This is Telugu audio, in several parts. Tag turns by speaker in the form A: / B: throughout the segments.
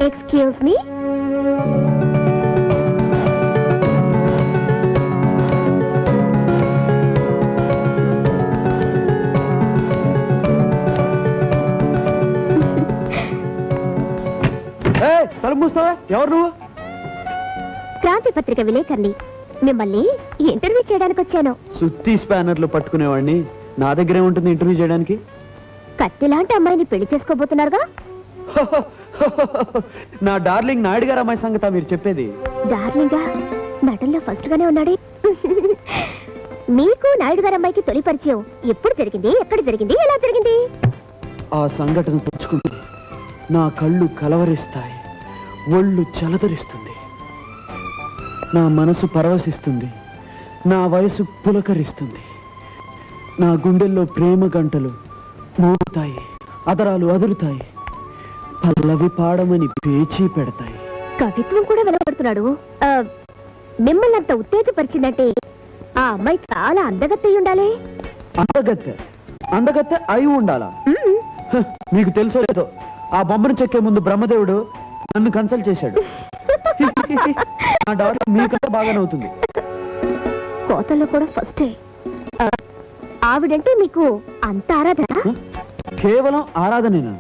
A: Excuse me.
B: తలుపు మూస్తావా? ఎవరు నువ్వు?
A: క్రాంతి పత్రిక విలేకరిని. మిమ్మల్ని ఇంటర్వ్యూ చేయడానికి వచ్చాను.
B: సుత్తి స్పానర్లు పట్టుకునేవాడిని. నా దగ్గరే ఉంటుంది ఇంటర్వ్యూ చేయడానికి.
A: కత్తిలాంటి అమ్మాయిని పెళ్లి చేసుకోబోతున్నారుగా?
B: నా డార్లింగ్ నాయుడు గారు అమ్మాయి సంగతా మీరు చెప్పేది?
A: డార్లింగా నటనలో ఫస్ట్ గానే ఉన్నాడే. మీకు నాయుడు గారు అమ్మాయికి తొలి పరిచయం ఎప్పుడు జరిగింది? ఎక్కడ జరిగింది? ఎలా జరిగింది?
B: ఆ సంఘటన తలుచుకుంటే నా కళ్ళు కలవరిస్తాయి, ఒళ్ళు చలదరిస్తుంది, నా మనసు పరవశిస్తుంది, నా వయసు పులకరిస్తుంది, నా గుండెల్లో ప్రేమ గంటలు మోగుతాయి, అదరాలు అదురుతాయి, పల్లవి పాడమని పేచీ పెడతాయి.
A: కవిత్వం కూడా వెలపడుతున్నాడు. మిమ్మల్ని అంత ఉత్తేజపరిచిందంటే ఆ అమ్మాయి చాలా అందగత్తె ఉండాలి.
B: అందగత్తె? అందగత్తె అయి ఉండాలా? మీకు తెలుసో లేదో, ఆ బొమ్మను చెక్కే ముందు బ్రహ్మదేవుడు నన్ను కన్సల్ట్ చేశాడు. నా డాక్టర్ మీకంటే బాగానే అవుతుంది.
A: కోతల్లో కూడా ఫస్టే. ఆవిడంటే మీకు అంత ఆరాధన?
B: కేవలం ఆరాధనేనా?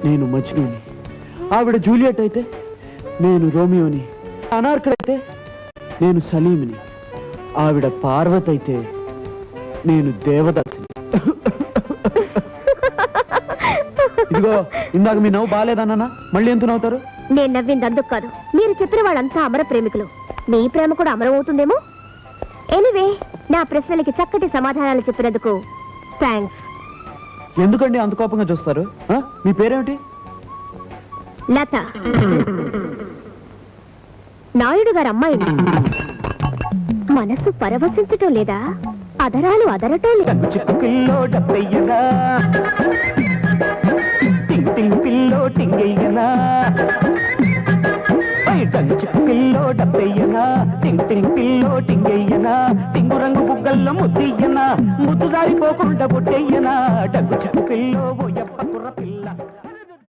B: నేను మజ్నూని, ఆవిడ జూలియట్ అయితే నేను రోమియోని, అనార్కలి అయితే నేను సలీంని, ఆవిడ పార్వతి అయితే నేను దేవదాసిని. ఇదిగో ఇందాక మీ నవ్వు బాగాలేదన్నా, మళ్ళీ ఎంత నవ్వుతారు?
A: నేను నవ్వింది అందుకు కాదు. మీరు చెప్పిన వాళ్ళంతా అమర ప్రేమికులు. మీ ప్రేమ కూడా అమరం అవుతుందేమో. ఎనీవే, నా ప్రశ్నలకి చక్కటి సమాధానాలు చెప్పినందుకు థ్యాంక్స్.
B: ఎందుకండి అంత కోపంగా చూస్తారు? మీ పేరేమిటి?
A: లత. నాయుడు గారు అమ్మాయి. మనసు పరవశించటం లేదా? అదరాలు అదరటం లేదా?
C: పిల్లో టింగయ్యనా, పిల్లో డబ్బయ్యనా, పిల్లో టింగయ్యనా, టింగు రంగు బుగ్గల్లో ముద్దయ్యనా, ముద్దు జారిపోకుండా బుట్టయ్యనా, డగ్గు చిక్కు పిల్లో ఓ ఎప్ప కుర్ర పిల్ల.